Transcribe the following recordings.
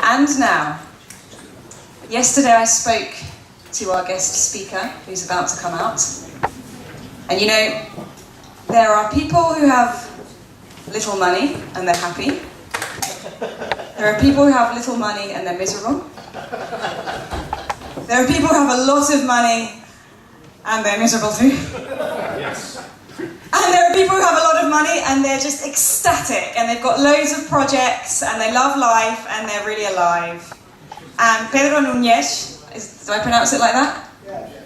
and now. Yesterday I spoke to our guest speaker, who's about to come out. And you know, there are people who have little money and they're happy. There are people who have little money and they're miserable. There are people who have a lot of money and they're miserable too. Yes. And there are people who have a lot of money and they're just ecstatic and they've got loads of projects and they love life and they're really alive. And Pedro Nunes, do I pronounce it like that?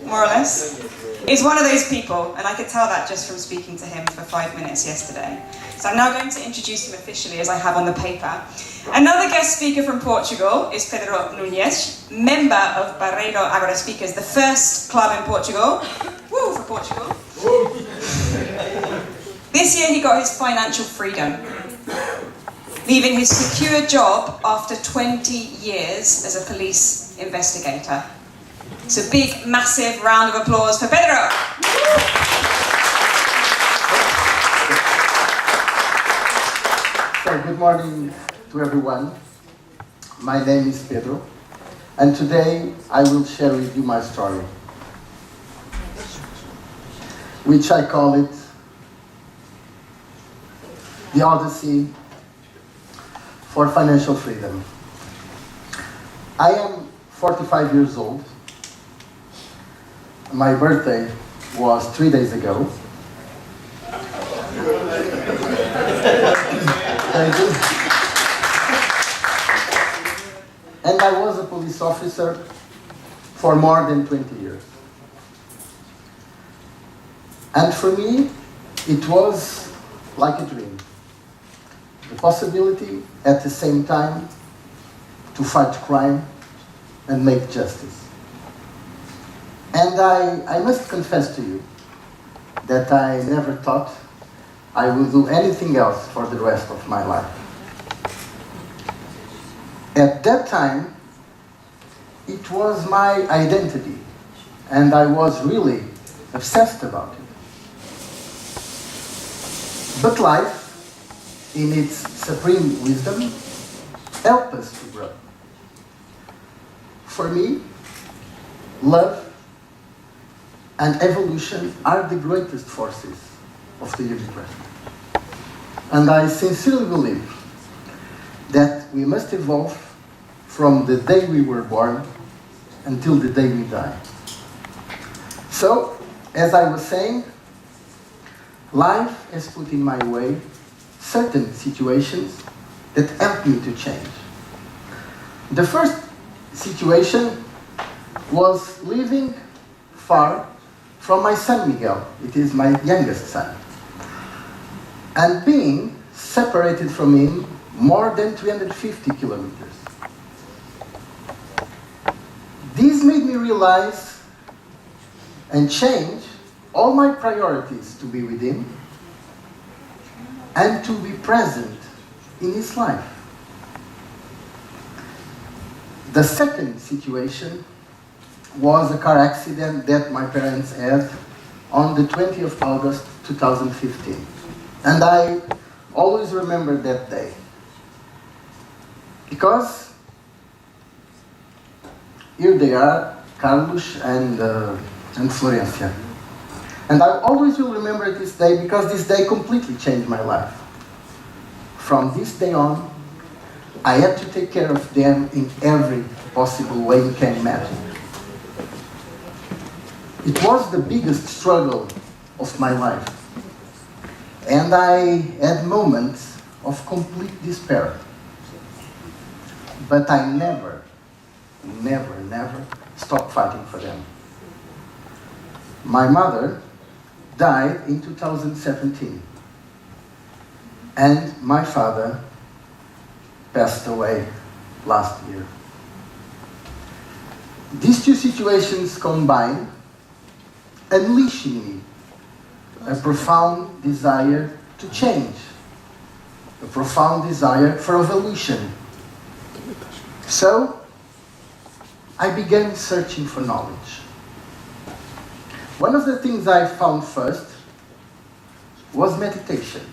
More or less? Is one of those people, and I could tell that just from speaking to him for 5 minutes yesterday. So I'm now going to introduce him officially as I have on the paper. Another guest speaker from Portugal is Pedro Nunes, member of Barreiro Agora Speakers, the first club in Portugal. Woo, for Portugal. This year he got his financial freedom, leaving his secure job after 20 years as a police investigator. So big, massive round of applause for Pedro. So good morning to everyone. My name is Pedro, and today I will share with you my story, which I call it the Odyssey for financial freedom. I am 45 years old. My birthday was 3 days ago. Thank you. And I was a police officer for more than 20 years. And for me, it was like a dream. The possibility at the same time to fight crime and make justice. And I must confess to you that I never thought I would do anything else for the rest of my life. At that time, it was my identity, and I was really obsessed about it. But life, in its supreme wisdom, helps us to grow. For me, love and evolution are the greatest forces of the universe. And I sincerely believe that we must evolve from the day we were born until the day we die. So, as I was saying, life has put in my way certain situations that helped me to change. The first situation was living far from my son Miguel. It is my youngest son. And being separated from him more than 350 kilometers. This made me realize and change all my priorities to be with him and to be present in his life. The second situation was a car accident that my parents had on the 20th of August 2015. And I always remember that day. Because here they are, Carlos and Florencia. And I always will remember this day because this day completely changed my life. From this day on, I had to take care of them in every possible way you can imagine. It was the biggest struggle of my life. And I had moments of complete despair. But I never stopped fighting for them. My mother died in 2017. And my father passed away last year. These two situations combined, unleashing me a profound desire to change, a profound desire for evolution. So, I began searching for knowledge. One of the things I found first was meditation.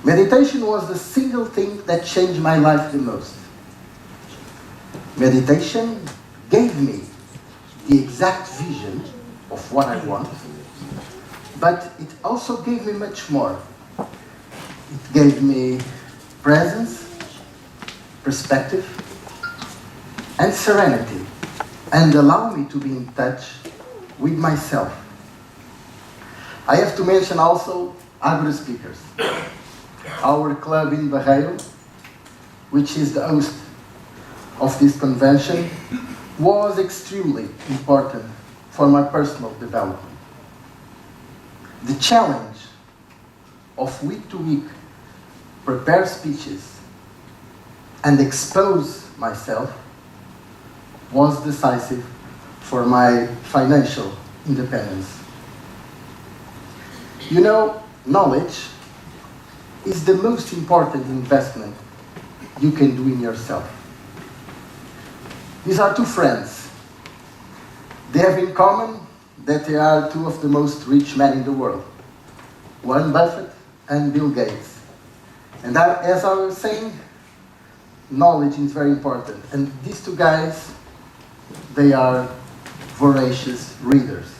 Meditation was the single thing that changed my life the most. Meditation gave me the exact vision of what I want, but it also gave me much more. It gave me presence, perspective, and serenity, and allowed me to be in touch with myself. I have to mention also Agora speakers. Our club in Barreiro, which is the host of this convention, was extremely important for my personal development. The challenge of week to week prepare speeches and expose myself was decisive for my financial independence. You know, knowledge is the most important investment you can do in yourself. These are two friends. They have in common that they are two of the most rich men in the world, Warren Buffett and Bill Gates. And as I was saying, knowledge is very important. And these two guys, they are voracious readers.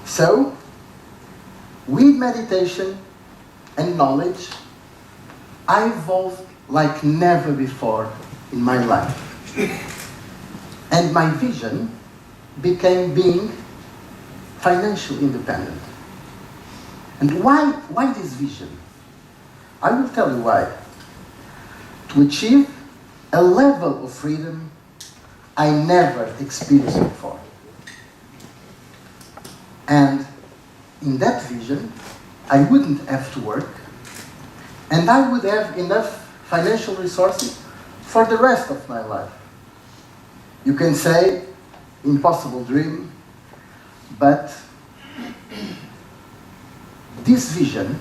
So, with meditation and knowledge, I evolved like never before in my life. And my vision became being financially independent. And why this vision? I will tell you why. To achieve a level of freedom I never experienced before. And in that vision, I wouldn't have to work, and I would have enough financial resources for the rest of my life. You can say, impossible dream, but this vision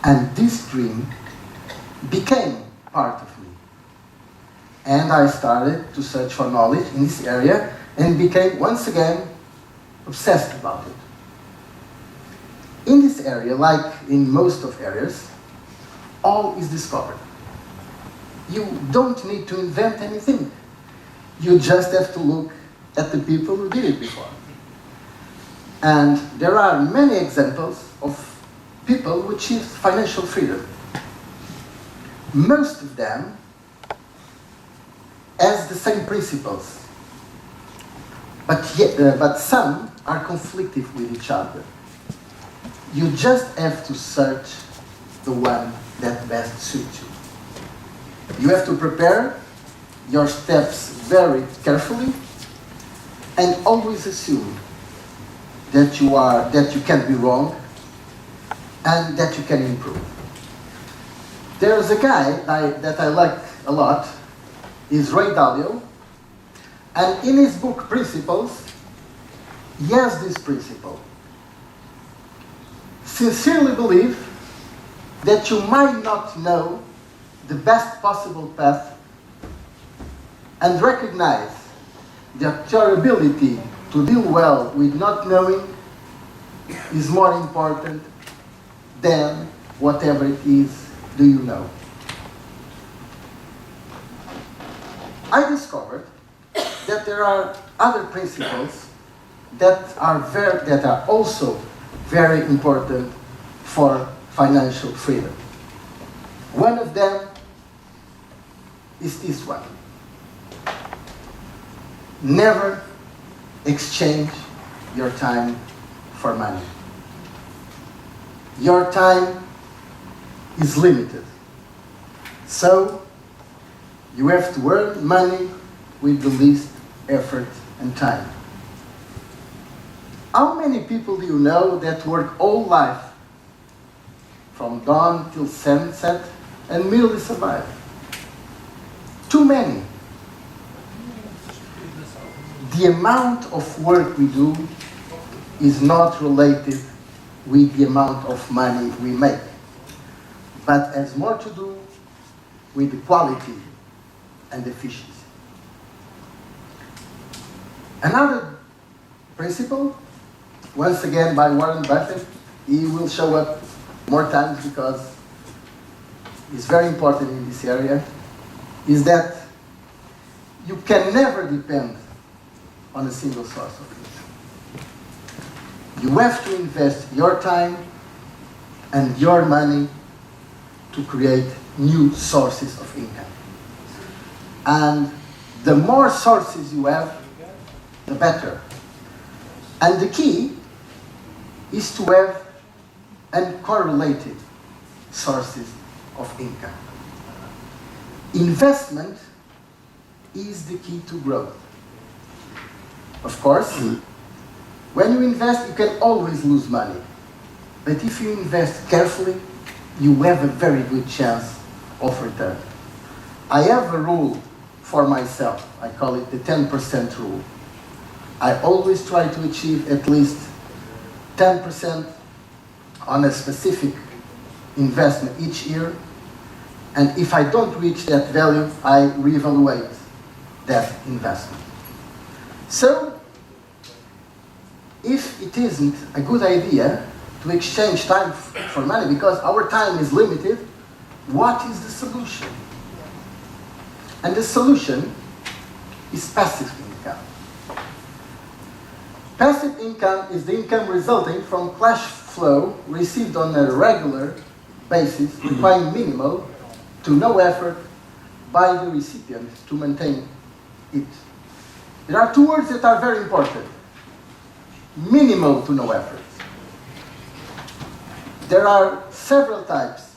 and this dream became part of me. And I started to search for knowledge in this area and became once again obsessed about it. In this area, like in most of areas, all is discovered. You don't need to invent anything. You just have to look at the people who did it before. And there are many examples of people who achieved financial freedom. Most of them has the same principles, but some are conflictive with each other. You just have to search the one that best suits you. You have to prepare your steps very carefully and always assume that you can be wrong and that you can improve. There's a guy that I like a lot, is Ray Dalio, and in his book Principles, he has this principle. Sincerely believe that you might not know the best possible path, and recognize that your ability to deal well with not knowing is more important than whatever it is do you know. I discovered that there are other principles that are also very important for financial freedom. One of them is this one. Never exchange your time for money. Your time is limited. So you have to earn money with the least effort and time. How many people do you know that work all life from dawn till sunset and merely survive? Too many. The amount of work we do is not related with the amount of money we make, but has more to do with the quality and efficiency. Another principle, once again by Warren Buffett, he will show up more times because it's very important in this area, is that you can never depend on a single source of income. You have to invest your time and your money to create new sources of income. And the more sources you have, the better. And the key is to have uncorrelated sources of income. Investment is the key to growth. Of course, when you invest, you can always lose money. But if you invest carefully, you have a very good chance of return. I have a rule for myself. I call it the 10% rule. I always try to achieve at least 10% on a specific investment each year. And if I don't reach that value, I reevaluate that investment. So, if it isn't a good idea to exchange time for money because our time is limited, what is the solution? And the solution is passive income. Passive income is the income resulting from cash flow received on a regular basis, requiring minimal to no effort by the recipient to maintain it. There are two words that are very important. Minimal to no effort. There are several types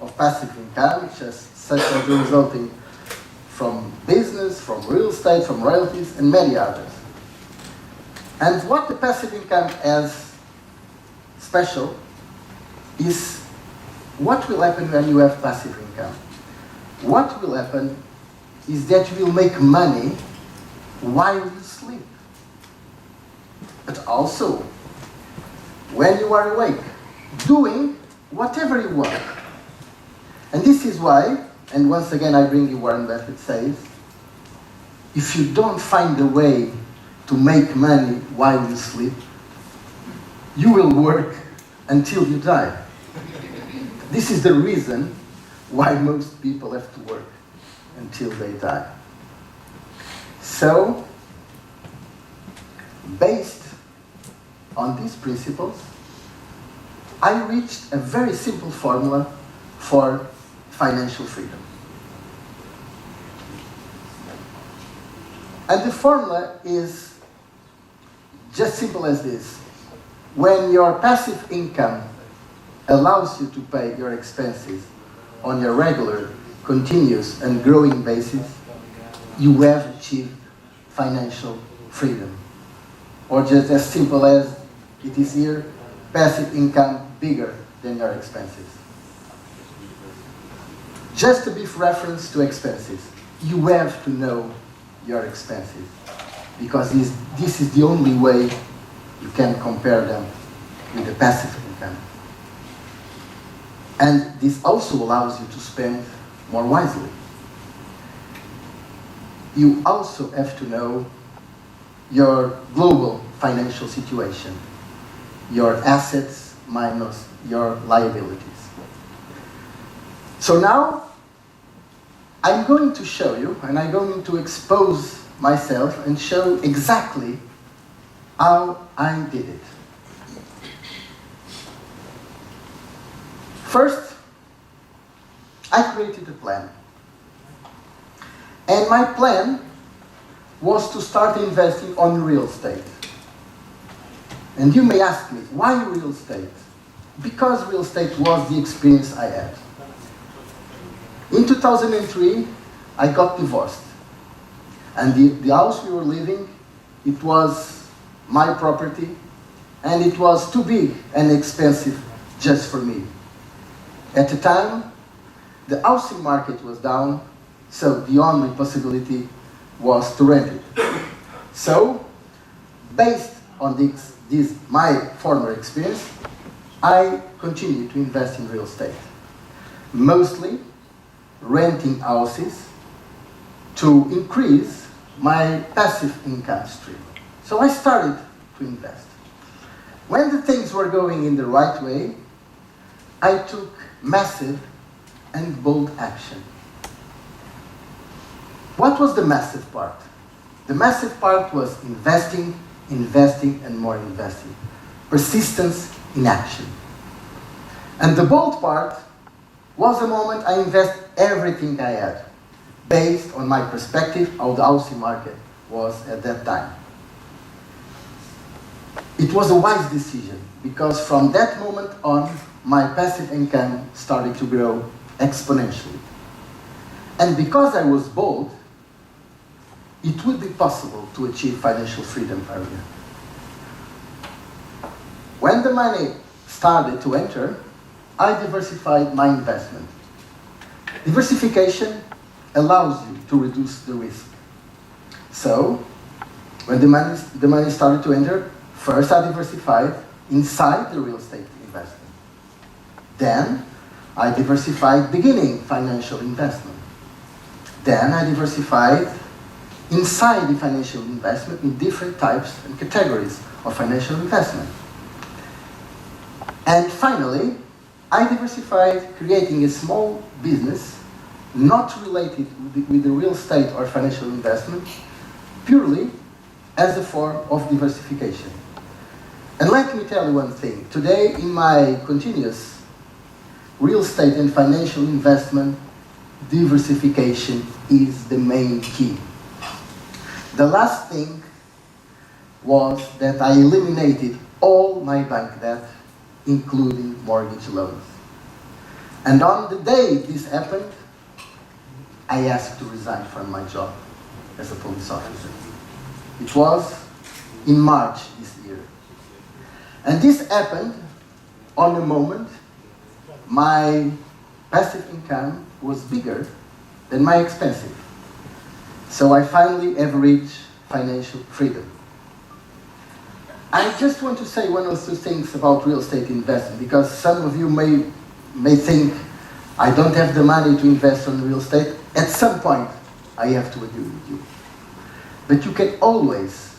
of passive income, such as the resulting from business, from real estate, from royalties, and many others. And what the passive income has special is what will happen when you have passive income. What will happen is that you will make money while you sleep. But also, when you are awake, doing whatever you want. And this is why, and once again I bring you Warren Buffett says, if you don't find a way to make money while you sleep, you will work until you die. This is the reason why most people have to work until they die. So, based on these principles, I reached a very simple formula for financial freedom. And the formula is just simple as this. When your passive income allows you to pay your expenses on your regular, continuous, and growing basis, you have achieved financial freedom. Or just as simple as it is here, passive income bigger than your expenses. Just a brief reference to expenses. You have to know your expenses because this is the only way you can compare them with the passive income. And this also allows you to spend more wisely. You also have to know your global financial situation, your assets minus your liabilities. So now, I'm going to show you, and I'm going to expose myself and show exactly how I did it. First, I created a plan. And my plan was to start investing on real estate. And you may ask me, why real estate? Because real estate was the experience I had. In 2003, I got divorced. And the house we were living, it was my property, and it was too big and expensive just for me. At the time, the housing market was down, so the only possibility was to rent it. So, based on this my former experience, I continued to invest in real estate. Mostly renting houses to increase my passive income stream. So I started to invest. When the things were going in the right way, I took massive and bold action. What was the massive part? The massive part was investing, investing, and more investing. Persistence in action. And the bold part was the moment I invest everything I had, based on my perspective how the housing market was at that time. It was a wise decision, because from that moment on, my passive income started to grow exponentially. And because I was bold, it would be possible to achieve financial freedom earlier. When the money started to enter, I diversified my investment. Diversification allows you to reduce the risk. So, when the money started to enter, first I diversified inside the real estate investment. Then, I diversified beginning financial investment. Then I diversified inside the financial investment in different types and categories of financial investment. And finally, I diversified creating a small business not related with the real estate or financial investment, purely as a form of diversification. And let me tell you one thing. Today, in my continuous real estate and financial investment, diversification is the main key. The last thing was that I eliminated all my bank debt, including mortgage loans. And on the day this happened, I asked to resign from my job as a police officer. It was in March this year. And this happened on a moment my passive income was bigger than my expensive. So I finally have reached financial freedom. I just want to say one or two things about real estate investing, because some of you may think I don't have the money to invest on real estate. At some point, I have to agree with you. But you can always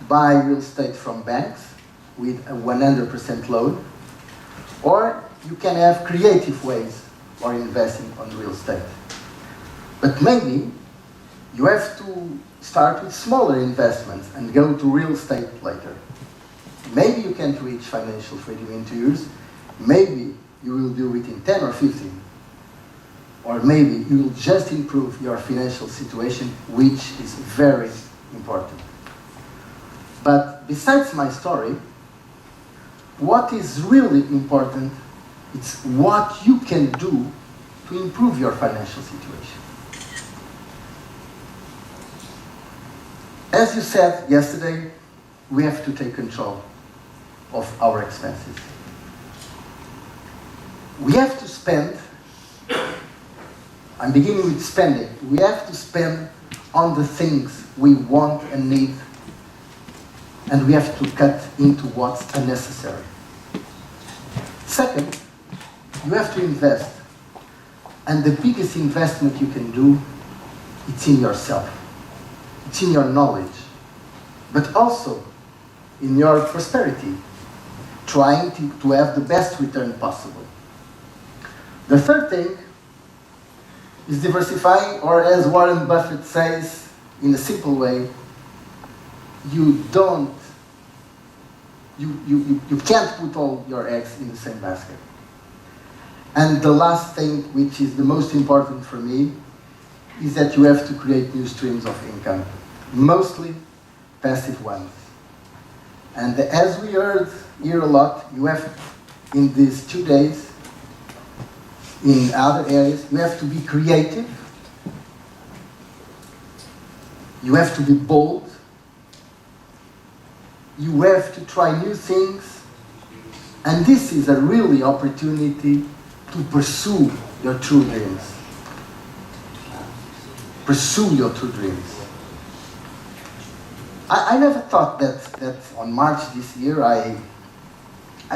buy real estate from banks with a 100% loan, or you can have creative ways for investing on real estate. But maybe you have to start with smaller investments and go to real estate later. Maybe you can't reach financial freedom in 2 years. Maybe you will do it in 10 or 15. Or maybe you will just improve your financial situation, which is very important. But besides my story, what is really important is what you can do to improve your financial situation. As you said yesterday, we have to take control of our expenses. We have to spend, I'm beginning with spending, we have to spend on the things we want and need, and we have to cut into what's unnecessary. Second, you have to invest, and the biggest investment you can do, it's in yourself. It's in your knowledge, but also in your prosperity, trying to have the best return possible. The third thing is diversifying, or as Warren Buffett says in a simple way, you can't put all your eggs in the same basket. And the last thing, which is the most important for me, is that you have to create new streams of income, mostly passive ones. And as we heard here a lot, you have, in these 2 days, in other areas, you have to be creative, you have to be bold, you have to try new things, and this is a really opportunity to pursue your true dreams. Pursue your true dreams. I never thought that on March this year I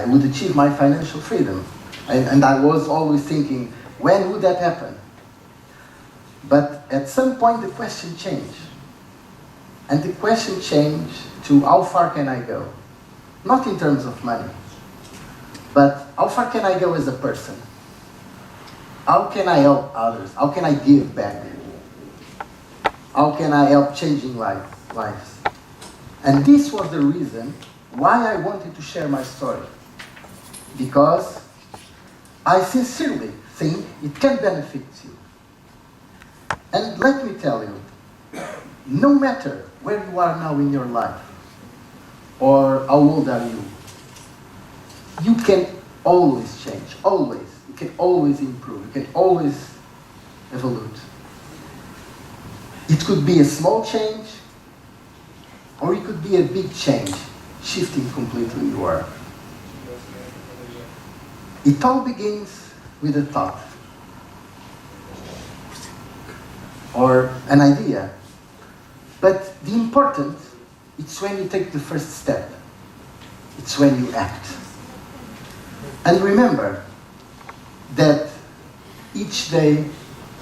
would achieve my financial freedom. And I was always thinking, when would that happen? But at some point the question changed. And the question changed to how far can I go? Not in terms of money, but how far can I go as a person? How can I help others? How can I give back? How can I help changing lives? And this was the reason why I wanted to share my story. Because I sincerely think it can benefit you. And let me tell you, no matter where you are now in your life, or how old are you, you can always change, always. You can always improve, you can always evolve. It could be a small change, or it could be a big change, shifting completely your world. It all begins with a thought, or an idea. But the important, it's when you take the first step. It's when you act. And remember that each day,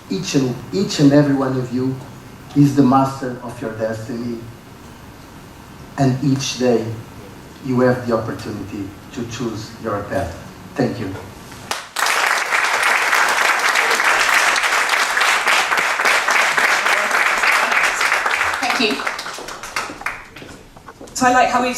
each and every one of you is the master of your destiny. And each day, you have the opportunity to choose your path. Thank you. Thank you. So I like how we've